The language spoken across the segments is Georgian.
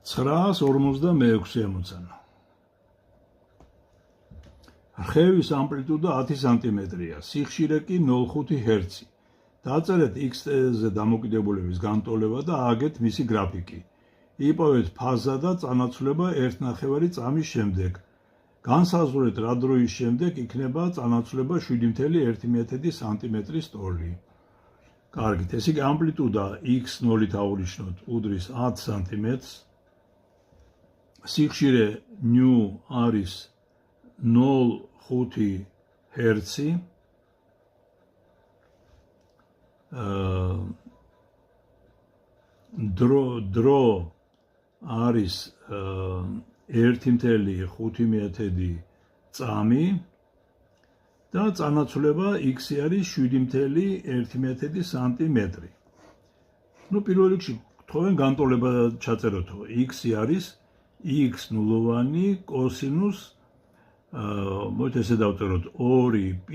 946 მოცანა. რხევის ამპლიტუდა 10 სანტიმეტრია, სიხშირე კი 0,5 ჰერცი. დაწერეთ x-ზე დამოკიდებულების განტოლება და ააგეთ მისი გრაფიკი. იპოვეთ ფაზა და წანაცვლება 1,5 წამის შემდეგ. განსაზღვრეთ რა დროის შემდეგ იქნება წანაცვლება 7,1 სანტიმეტრის ტოლი. კარგით, ესე იგი ამპლიტუდა x0-ით ავნიშნოთ უდრის 10 სანტიმეტრს. სიხშირე ნუ არის 0,5 ჰერცი. დრო არის 1,5 წამი და წანაცვლება x არის 7,1 სანტიმეტრი. ნუ პირველ რიგში თქვენ განტოლება ჩაწეროთო. x არის x ნულოვანი კოსინუს მოით ესე დავწეროთ 2π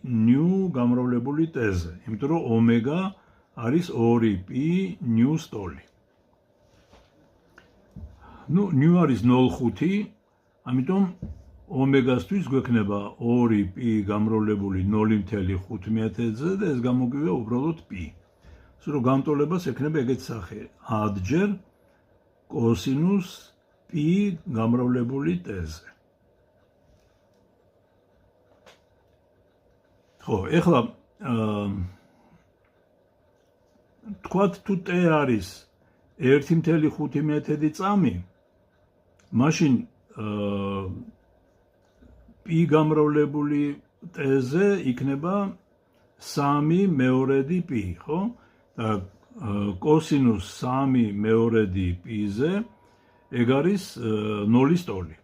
ნუ გამრავლებული t-ზე, იმიტომ რომ ომეგა არის 2π ნუს ტოლი. ნუ ნუ არის 0,5, ამიტომ ომეგასთვის გვექნება 2π გამრავლებული 0,5-ზე და ეს გამოგვივიდა უბრალოდ π. ისე რომ განტოლებას ექნება ეგეთ სახე: ադჯერ კოსინუს π გამრავლებული t-ზე. ხო, ეხლა თქვათ თუ t არის 1,5 წამი, მაშინ π გამრავლებული t-ზე იქნება 3/2 π, ხო? და კოსინუს 3/2 π-ზე ეგ არის 0-ის ტოლი.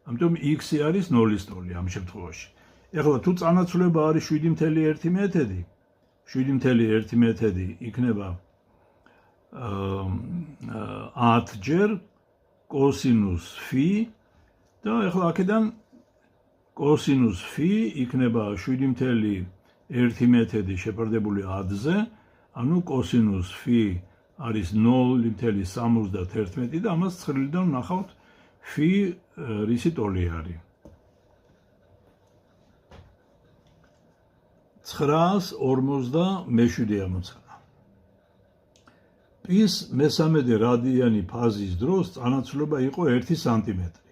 ამიტომ x არის 0-ის ტოლი ამ შემთხვევაში. ეხლა თუ წანაცვლება არის 7,1, 7,1 იქნება 10 ჯერ კოსინუს φ და ეხლა აქედან კოსინუს φ იქნება 7,1 შეფარდებული 10-ზე, ანუ კოსინუს φ არის 0,71 და ამას ცხრილიდან ვნახავთ φ რისი ტოლი არის. 947 მოცანა. პის მესამედე რადიანი ფაზის დროს წანაცვლება იყო 1 სანტიმეტრი.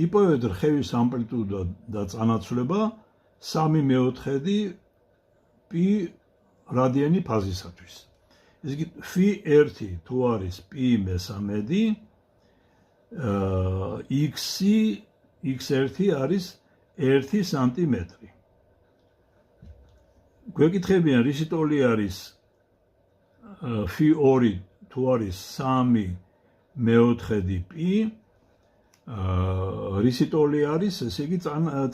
იპოვეთ რხევის ამპლიტუდა და წანაცვლება 3/4 π რადიანი ფაზისათვის. ესე იგი φ1 თუ არის π მესამედი, x1 არის 1 სანტიმეტრი. გვეკითხებიან რისი ტოლი არის φ2 თუ არის 3/4 π, რისი ტოლი არის, ესე იგი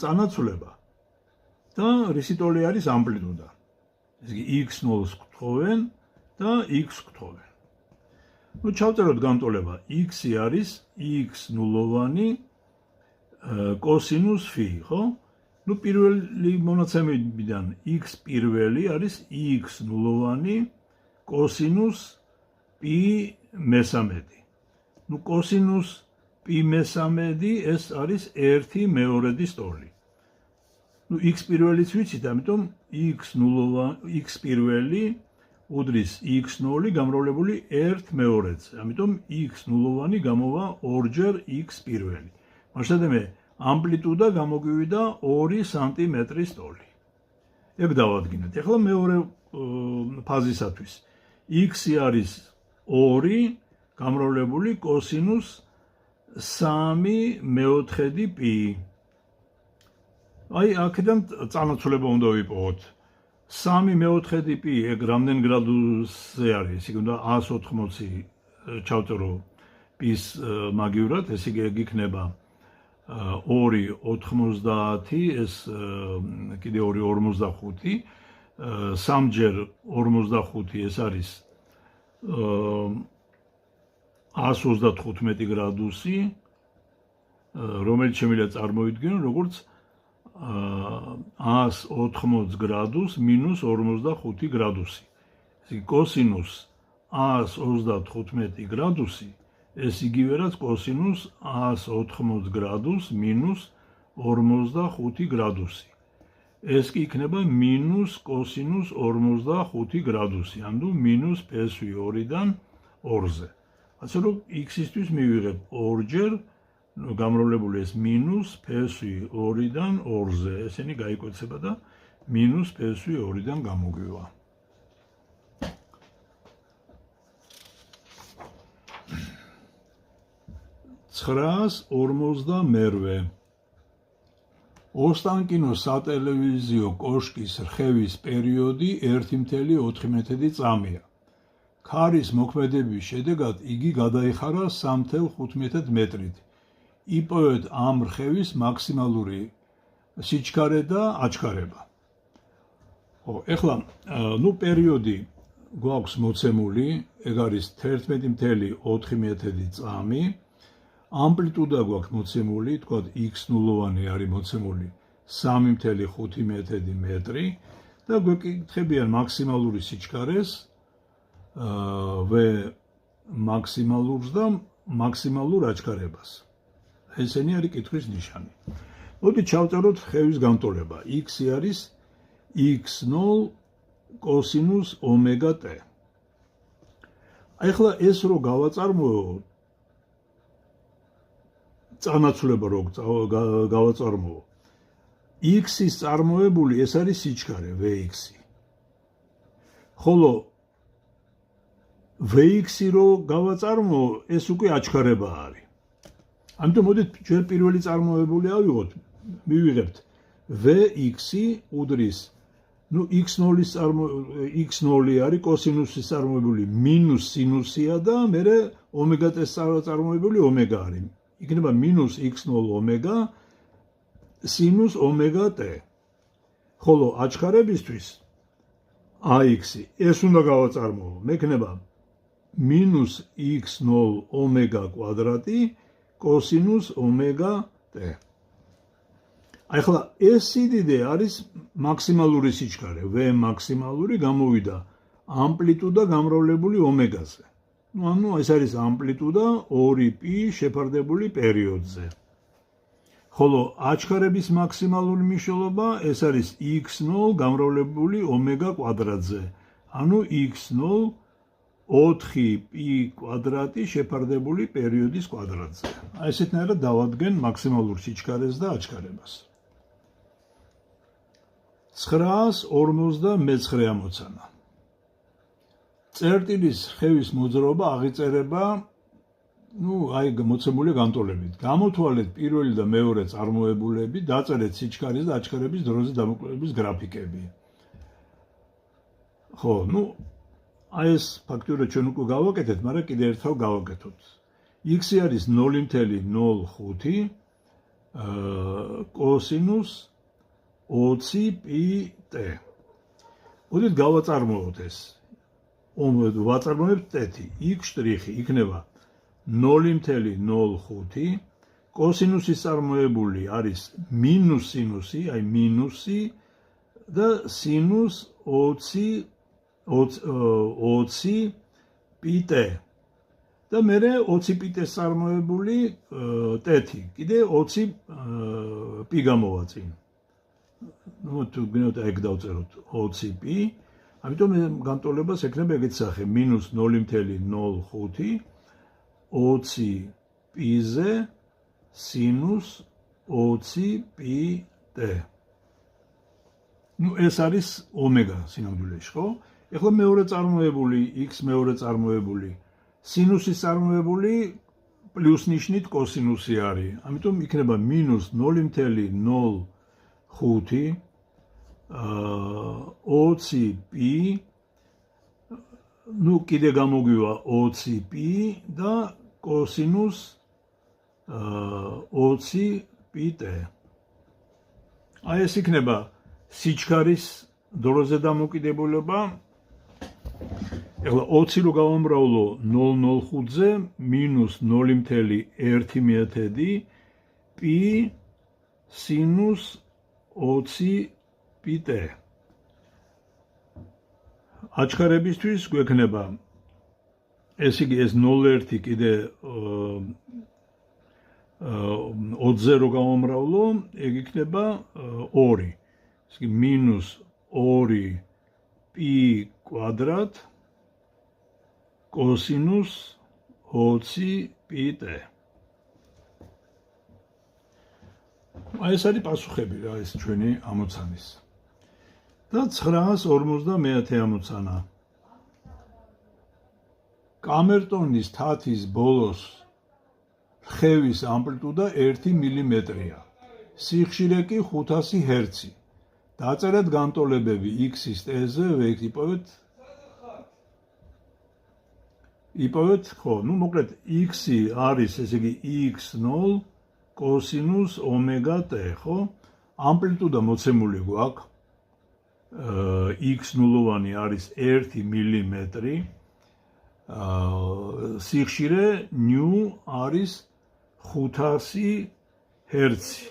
წანაცვლება და რისი ტოლი არის ამპლიტუდა. ესე იგი x0-ს გვთხოვენ და x გვთხოვენ. ნუ ჩავწეროთ განტოლება. x არის x ნულოვანი კოსინუს φ, ხო? ნუ პირველი მონაცემებიდან x პირველი არის x ნულოვანი კოსინუს π მესამედი. ნუ კოსინუს π მესამედი ეს არის 1/2 ტოლი. ნუ x პირველიც ვიცით, ამიტომ x პირველი უდრის x0 გამრავლებული 1/2-ზე. ამიტომ x ნულოვანი გამოვა 2 ჯერ x პირველი. მასშტაბე ამპლიტუდა გამოგვივიდა 2 სანტიმეტრის ტოლი. ეგ დავადგინეთ. ეხლა მეორე ფაზისათვის x არის 2 გამრავლებული კოსინუს 3/4 π. აი აქედან წანაცვლება უნდა ვიპოვოთ. 3/4 π ეგ რამდენ გრადუსზე არის? ისე უნდა 180 ჩავწერო π-ს მაგივრად, ესე იგი ეგ იქნება 2/90, ეს კიდე 2/45, 3 ჯერ 45 ეს არის 135 გრადუსი, რომელიც შემიძლია წარმოვიდგინო როგორც 180 გრადუს მინუს 45 გრადუსი. ესე იგი კოსინუს 135 გრადუსი ეს იგივე რაც კოსინუს 180 გრადუს მინუს 45 გრადუსი. ეს კი იქნება მინუს კოსინუს 45 გრადუსი, ანუ მინუს PSV 2-დან 2-ზე. ასე რომ x-ისთვის მივიღებ 2-ჯერ გამრავლებული ეს მინუს PSV 2-დან 2-ზე. ესენი გაიკვეცება და მინუს PSV 2-დან გამოგვივა. ცხრაას 52 ოსტანკინოს სატელევიზიო კოშკის რხევის პერიოდი 1,4 წამია. ქარის მოქმედების შედეგად იგი გადაიხარა 3,15 მეტრით. იპოვეთ ამ რხევის მაქსიმალური სიჩქარე და აჩქარება. ეხლა პერიოდი გვაქვს მოცემული, ეგ არის 11,4 წამი. ამპლიტუდა გვაქვს მოცემული, თქვათ x0-ანი არის მოცემული 3,15 მეტრი და გვეკითხებიან მაქსიმალური სიჩქარეს, v მაქსიმალურს და მაქსიმალურ აჩქარებას. ესენი არის კითხვის ნიშანი. მოდით ჩავწეროთ რხევის განტოლება. x არის x0 კოსინუს ომეგა t. ახლა ეს რო გავაწარმოო, წანაცვლება რო გავაწარმოო, x-ის წარმოებული ეს არის სიჩქარე vx-ი. ხოლო vx-ი რო გავაწარმოო, ეს უკვე აჩქარება არის. ამიტომ მოდით ჩვენ პირველი წარმოებული ავიღოთ, მივიღებთ vx-ი უდრის x0 არის კოსინუსის წარმოებული მინუს სინუსია და მერე ომეგა t-ის წარმოებული ომეგა არის. იქნება მინუს x0 ომეგა სინუს ომეგა t. ხოლო აჩქარებისთვის ax-ი ეს უნდა გავაწარმოო. მექნება მინუს x0 ომეგა კვადრატი კოსინუს ომეგა t. ახლა ეს სიდიდე არის მაქსიმალური სიჩქარე, v მაქსიმალური გამოვიდა ამპლიტუდა გამრავლებული ომეგაზე. ანუ ეს არის ამპლიტუდა 2π შეფარდებული პერიოდზე. ხოლო აჩქარების მაქსიმალური მნიშვნელობა ეს არის x0 გამრავლებული ომეგა კვადრატზე. ანუ x0 4π კვადრატი შეფარდებული პერიოდის კვადრატზე. ესეთნაირად დავადგენ მაქსიმალურ სიჩქარეს და აჩქარებას. 949 ამოცანა. წერტილის რხევის მოძრაობა აღიწერება, მოცემული განტოლებით. გამოთვალეთ პირველი და მეორე წარმოებულები, დაწერეთ სიჩქარის და აჩქარების დროზე დამოკიდების გრაფიკები. ხო, ეს ფაქტურად ჩვენ უკვე გავაკეთეთ, მაგრამ კიდე ერთხელ გავაკეთოთ. x არის 0,05 კოსინუს 20π t. მოდით გავაწარმოოთ ეს. ვაწარმოებთ t-ი. x შტრიხი იქნება 0,05 კოსინუსის წარმოებული არის მინუს სინუსი, აი მინუსი და სინუს 20πt. და მერე 20πt-ს წარმოებული t-ი. კიდე 20π გამოვაწინ. თუ გინდათ ეგ დავწეროთ 20π. ამიტომ განტოლებას ექნება ეგეთ სახე მინუს 0,05 20π-ზე სინუს 20πt. ეს არის ომეგა სინამდვილეში, ხო? ეხლა მეორე წარმოებული, x მეორე წარმოებული, სინუსის წარმოებული პლუს ნიშნით კოსინუსი არის. ამიტომ იქნება მინუს 0,05 20π, კიდე გამოგვივა 20π და კოსინუს 20πt. აი ეს იქნება სიჩქარის დროზე დამოკიდებულება. ეხლა 20 რო გავამრავლო 0,05-ზე მინუს 0,1 π სინუს 20πt. აჩქარებისთვის გვექნება ესე იგი ეს 0,1 კიდე 20-ზე რო გავამრავლო, ეგ იქნება 2. ესე იგი -2 π კვადრატ კოსინუს 20 πt. აი ეს არის პასუხები რა ეს ჩვენი ამოცანის. და 950 ამოცანა. კამერტონის თათის ბოლოს რხევის ამპლიტუდა 1 მმ-ია. სიხშირე კი 500 ჰერცი. დაწერეთ განტოლებები x-ის ტ-ზე, იპოვეთ, ხო, ნუ მოკლედ x-ი არის, ესე იგი x0 კოსინუს ომეგა-t, ხო? ამპლიტუდა მოცემული გვაქვს. x0-ვანი არის 1 მმ. სიხშირე ნუ არის 500 ჰერცი.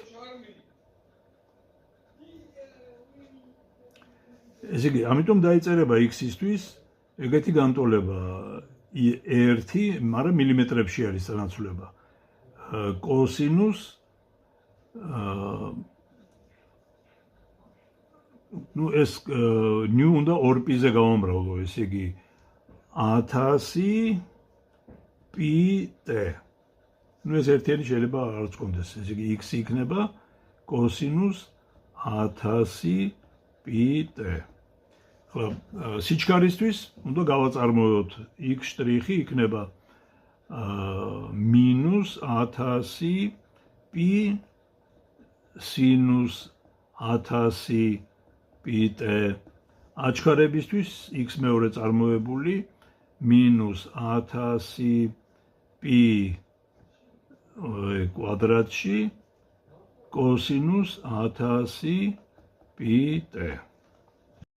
ესე იგი, ამიტომ დაიწერება x-ისთვის ეგეთი განტოლება 1, მაგრამ მილიმეტრებში არის თანაცვლება. კოსინუს ნუ ეს ნუ უნდა 2π-ზე გავამრავლო, ესე იგი 1000 πt. ნუ ეს ერთიანი შეიძლება არც კონდეს, ესე იგი x იქნება კოსინუს 1000 πt. ხო, სიჩქარისთვის უნდა გავაწარმოოთ x' იქნება -1000 π სინუს 1000 πt. აჩქარებისთვის x მეორე წარმოებული -1000 π კვადრატში კოსინუს 1000 πt.